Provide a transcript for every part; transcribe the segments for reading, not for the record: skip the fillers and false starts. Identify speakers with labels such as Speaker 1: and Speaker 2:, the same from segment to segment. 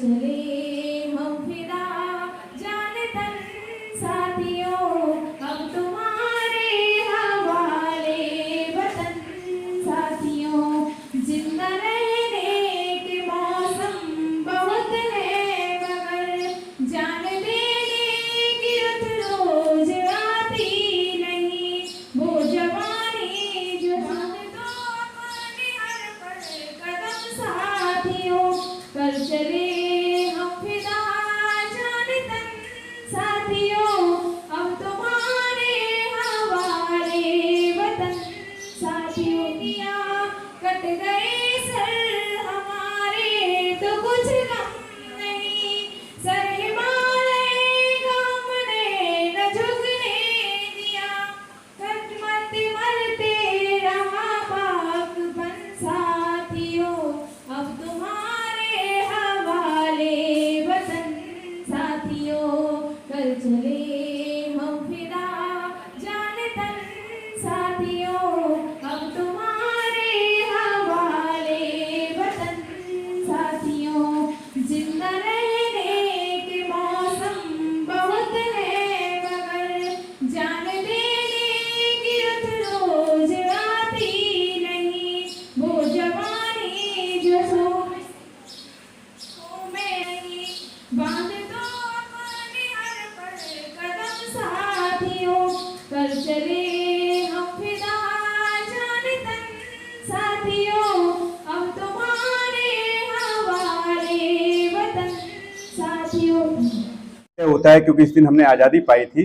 Speaker 1: चले हम फिदा जाने तन साथियों, अब तुम्हारे हवाले वतन साथियों। जिंदा रहने के मौसम बहुत है मगर जान देने की रुत रोज आती नहीं। वो जवानी जो हम तो अपने हर पल कदम साथियों, कर चले हम फिदा जाने तन साथियों, अब तुम्हारे हवाले वतन साथियों। दिया कट गए सर हमारे तो कुछ गम नहीं, सर हिमालय का हमने न झुकने दिया। मरते मरते रहा पाकपन साथियों, अब तुम्हारे हवाले वतन साथियों। कर चले हम फिदा जाने तन साथियों, अब तुम्हारे हवाले वतन साथियों। जिंदा रहने के मौसम बहुत है मगर जान देने की रुत रोज आती नहीं। वो जवानी जो सो में नहीं, बांध दो अपने हर पल कदम साथियों, कर चले हम फिदा जाने तन साथियों, अब तुम्हारे हवाले वतन साथियों।
Speaker 2: होता है क्योंकि इस दिन हमने आज़ादी पाई थी,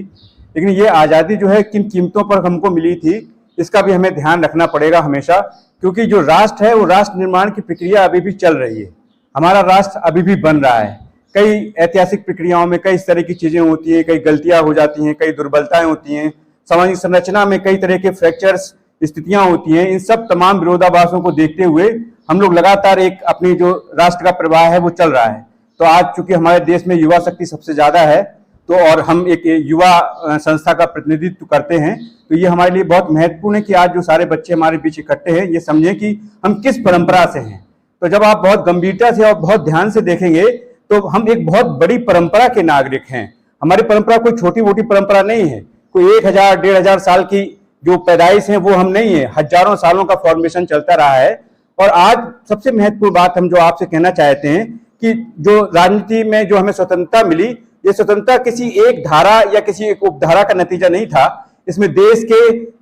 Speaker 2: लेकिन ये आज़ादी जो है किन कीमतों पर हमको मिली थी इसका भी हमें ध्यान रखना पड़ेगा हमेशा, क्योंकि जो राष्ट्र है वो राष्ट्र निर्माण की प्रक्रिया अभी भी चल रही है। हमारा राष्ट्र अभी भी बन रहा है। कई ऐतिहासिक प्रक्रियाओं में कई इस तरह की चीज़ें होती हैं, कई गलतियां हो जाती हैं, कई दुर्बलताएं होती हैं, सामाजिक संरचना में कई तरह के फ्रैक्चर्स स्थितियां होती हैं। इन सब तमाम विरोधाभासों को देखते हुए हम लोग लगातार एक अपनी जो राष्ट्र का प्रवाह है वो चल रहा है। तो आज चूंकि हमारे देश में युवा शक्ति सबसे ज़्यादा है, तो और हम एक युवा संस्था का प्रतिनिधित्व करते हैं, तो ये हमारे लिए बहुत महत्वपूर्ण है कि आज जो सारे बच्चे हमारे बीच इकट्ठे हैं ये समझें कि हम किस परंपरा से हैं। तो जब आप बहुत गंभीरता से और बहुत ध्यान से देखेंगे तो हम एक बहुत बड़ी परंपरा के नागरिक हैं। हमारी परंपरा कोई छोटी मोटी परंपरा नहीं है, कोई 1000 1500 साल की जो पैदाइश है वो हम नहीं है, हजारों सालों का फॉर्मेशन चलता रहा है। और आज सबसे महत्वपूर्ण बात हम जो आपसे कहना चाहते हैं कि जो राजनीति में जो हमें स्वतंत्रता मिली, ये स्वतंत्रता किसी एक धारा या किसी एक उपधारा का नतीजा नहीं था। इसमें देश के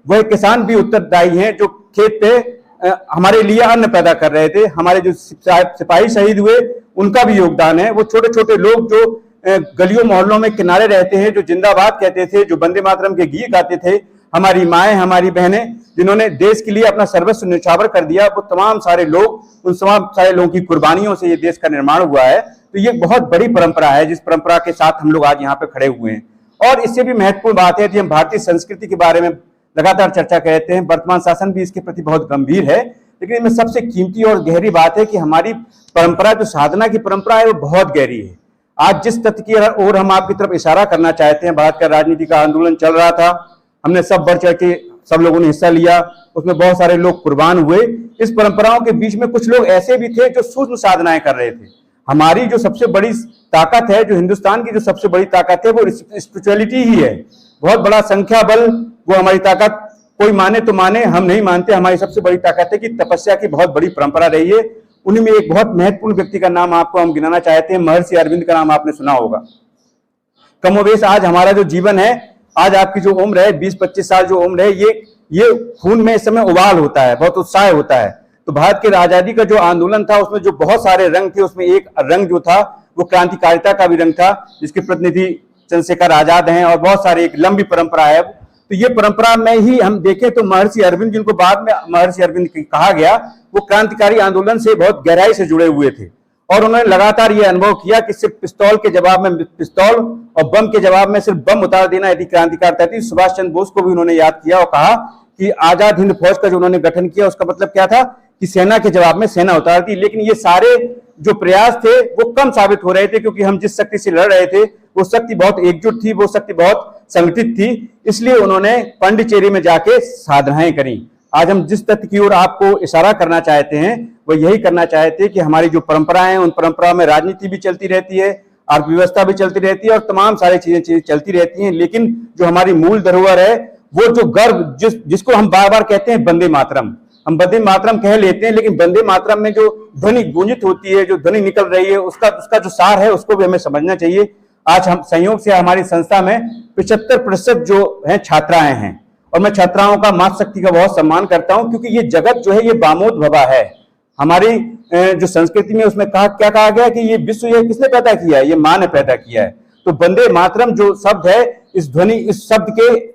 Speaker 2: वह किसान भी उत्तरदायी हैं जो खेत पे हमारे लिए अन्न पैदा कर रहे थे। हमारे जो सिपाही शहीद हुए उनका भी योगदान है। वो छोटे छोटे लोग जो गलियों मोहल्लों में किनारे रहते हैं, जो जिंदाबाद कहते थे, जो वंदे मातरम के गीत गाते थे, हमारी माएं, हमारी बहनें, जिन्होंने देश के लिए अपना सर्वस्व न्यौछावर कर दिया, वो तमाम सारे लोग, उन तमाम सारे लोगों की कुर्बानियों से ये देश का निर्माण हुआ है। तो ये बहुत बड़ी परंपरा है जिस परंपरा के साथ हम लोग आज यहाँ पे खड़े हुए हैं। और इससे भी महत्वपूर्ण बात है कि हम भारतीय संस्कृति के बारे में लगातार चर्चा करते हैं। वर्तमान शासन भी इसके प्रति बहुत गंभीर है, लेकिन इनमें सबसे कीमती और गहरी बात है कि हमारी परंपरा जो साधना की परंपरा है वो बहुत गहरी है। आज जिस तथ्य की ओर हम आपकी तरफ इशारा करना चाहते हैं, भारत का राजनीति का आंदोलन चल रहा था, हमने सब बढ़ चढ़ के सब लोगों ने हिस्सा लिया, उसमें बहुत सारे लोग कुर्बान हुए। इस परंपराओं के बीच में कुछ लोग ऐसे भी थे जो सूक्ष्म साधनाएं कर रहे थे। हमारी जो सबसे बड़ी ताकत है, जो हिंदुस्तान की जो सबसे बड़ी ताकत है, वो स्पिरिचुअलिटी ही है। बहुत बड़ा संख्या बल वो हमारी ताकत, कोई माने तो माने, हम नहीं मानते। हमारी सबसे बड़ी ताकत है कि तपस्या की बहुत बड़ी परंपरा रही है। उन्हीं में एक बहुत महत्वपूर्ण व्यक्ति का नाम आपको हम गिनाना चाहते हैं, महर्षि अरविंद का नाम आपने सुना होगा। कमोबेश आज हमारा जो जीवन है, आज आपकी जो उम्र है 20-25 साल जो उम्र है, ये खून में इस समय उबाल होता है, बहुत उत्साह होता है। तो भारत के आजादी का जो आंदोलन था उसमें जो बहुत सारे रंग थे, उसमें एक रंग जो था वो क्रांतिकारिता का भी रंग था, जिसके प्रतिनिधि चंद्रशेखर आजाद हैं, और बहुत सारे एक लंबी परंपरा है। तो ये परंपरा में ही हम देखें तो महर्षि अरविंद, जिनको बाद में महर्षि अरविंद कहा गया, वो क्रांतिकारी आंदोलन से बहुत गहराई से जुड़े हुए थे। और उन्होंने लगातार ये अनुभव किया कि सिर्फ पिस्तौल के जवाब में पिस्तौल और बम के जवाब में सिर्फ बम उतार देना यदि क्रांतिकारिता थी। सुभाष चंद्र बोस को भी उन्होंने याद किया और कहा कि आजाद हिंद फौज का जो उन्होंने गठन किया उसका मतलब क्या था कि सेना के जवाब में सेना उतार दी। लेकिन ये सारे जो प्रयास थे वो कम साबित हो रहे थे, क्योंकि हम जिस शक्ति से लड़ रहे थे वो शक्ति बहुत एकजुट थी, वो शक्ति बहुत संगठित थी। इसलिए उन्होंने पांडिचेरी में जाके साधनाएं करी। आज हम जिस तथ्य की ओर आपको इशारा करना चाहते हैं वो यही करना चाहते हैं कि हमारी जो परंपराएं हैं उन परंपराओं में राजनीति भी चलती रहती है, अर्थव्यवस्था भी चलती रहती है और तमाम सारी चीजें चलती रहती हैं, लेकिन जो हमारी मूल धरोहर है वो जो गर्व जिसको हम बार बार कहते हैं वंदे मातरम, हम वंदे मातरम कह लेते हैं, लेकिन वंदे मातरम में जो ध्वनि गूंजित होती है, जो ध्वनि निकल रही है, उसका जो सार है उसको भी हमें समझना चाहिए। आज हम संयोग से हमारी संस्था में 75% जो है छात्राएं हैं और मैं छात्राओं का मातृशक्ति का बहुत सम्मान करता हूं, क्योंकि ये जगत जो है ये बामोद भवा है। हमारी जो संस्कृति में उसमें क्या कहा गया कि ये विश्व ये किसने पैदा किया है, ये मां ने पैदा किया है। तो वंदे मातरम जो शब्द है, इस ध्वनि, इस शब्द के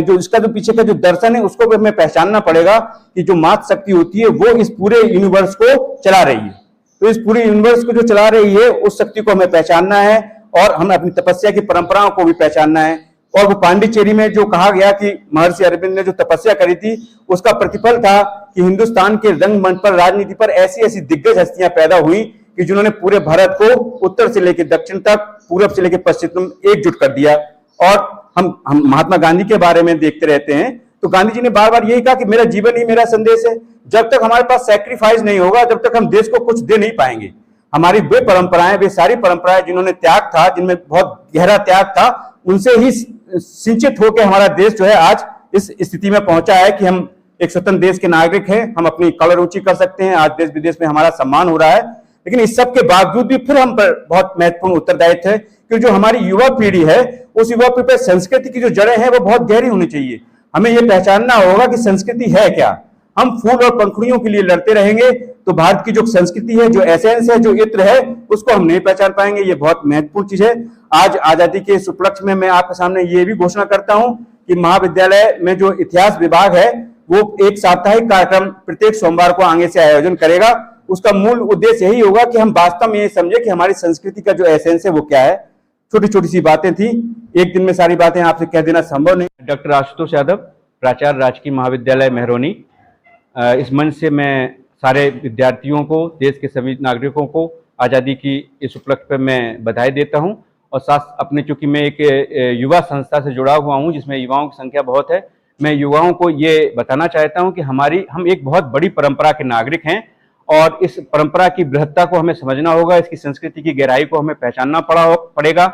Speaker 2: जो इसका जो पीछे का जो दर्शन है उसको भी हमें पहचानना पड़ेगा कि जो मातृशक्ति होती है वो इस पूरे यूनिवर्स को चला रही है। तो इस पूरे यूनिवर्स को जो चला रही है उस शक्ति को हमें पहचानना है और हमें अपनी तपस्या की परंपराओं को भी पहचानना है। और वो पांडिचेरी में जो कहा गया कि महर्षि अरविंद ने जो तपस्या करी थी उसका प्रतिफल था कि हिंदुस्तान के रंगमंच पर, राजनीति पर ऐसी ऐसी दिग्गज हस्तियां पैदा हुई कि जिन्होंने पूरे भारत को उत्तर से लेकर दक्षिण तक, पूरब से लेकर पश्चिम तक एकजुट कर दिया। और हम महात्मा गांधी के बारे में देखते रहते हैं, तो गांधी जी ने बार बार यही कहा कि मेरा जीवन ही मेरा संदेश है। जब तक हमारे पास सैक्रिफाइस नहीं होगा तब तक हम देश को कुछ दे नहीं पाएंगे। हमारी वे परंपराएं, वे सारी परंपराएं जिन्होंने त्याग था, जिनमें बहुत गहरा त्याग था, उनसे ही सिंचित होकर हमारा देश जो है आज इस स्थिति में पहुंचा है कि हम एक स्वतंत्र देश के नागरिक हैं, हम अपनी कलर ऊंची कर सकते हैं, आज देश विदेश में हमारा सम्मान हो रहा है। लेकिन इस सब के बावजूद भी फिर हम पर बहुत महत्वपूर्ण उत्तरदायित्व है कि जो हमारी युवा पीढ़ी है उस युवा पीढ़ी पर संस्कृति की जो जड़ें हैं वो बहुत गहरी होनी चाहिए। हमें यह पहचानना होगा कि संस्कृति है क्या। हम फूल और पंखुड़ियों के लिए लड़ते रहेंगे तो भारत की जो संस्कृति है, जो एसेंस है, जो इत्र है, उसको हम नहीं पहचान पाएंगे। ये बहुत महत्वपूर्ण चीज है। आज आजादी के इस उपलक्ष्य में मैं आपके सामने ये भी घोषणा करता हूं कि महाविद्यालय में जो इतिहास विभाग है वो एक साप्ताहिक कार्यक्रम प्रत्येक सोमवार को आगे से आयोजन करेगा। उसका मूल उद्देश्य यही होगा कि हम वास्तव में ये समझे कि हमारी संस्कृति का जो एसेंस है वो क्या है। छोटी छोटी सी बातें थी, एक दिन में सारी बातें आपसे कह देना संभव नहीं। डॉक्टर आशुतोष यादव, प्राचार्य राजकीय महाविद्यालय मेहरौनी। इस मंच से मैं सारे विद्यार्थियों को, देश के सभी नागरिकों को आज़ादी की इस उपलक्ष्य पर मैं बधाई देता हूं। और साथ अपने, चूंकि मैं एक युवा संस्था से जुड़ा हुआ हूं जिसमें युवाओं की संख्या बहुत है, मैं युवाओं को ये बताना चाहता हूं कि हम एक बहुत बड़ी परंपरा के नागरिक हैं और इस परंपरा की बृहत्ता को हमें समझना होगा, इसकी संस्कृति की गहराई को हमें पहचानना पड़ेगा।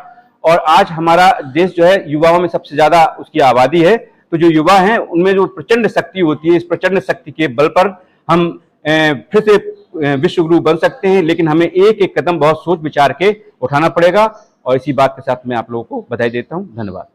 Speaker 2: और आज हमारा देश जो है युवाओं में सबसे ज्यादा उसकी आबादी है, तो जो युवा हैं उनमें जो प्रचंड शक्ति होती है, इस प्रचंड शक्ति के बल पर हम फिर से विश्व गुरु बन सकते हैं। लेकिन हमें एक एक कदम बहुत सोच विचार के उठाना पड़ेगा। और इसी बात के साथ मैं आप लोगों को बधाई देता हूं। धन्यवाद।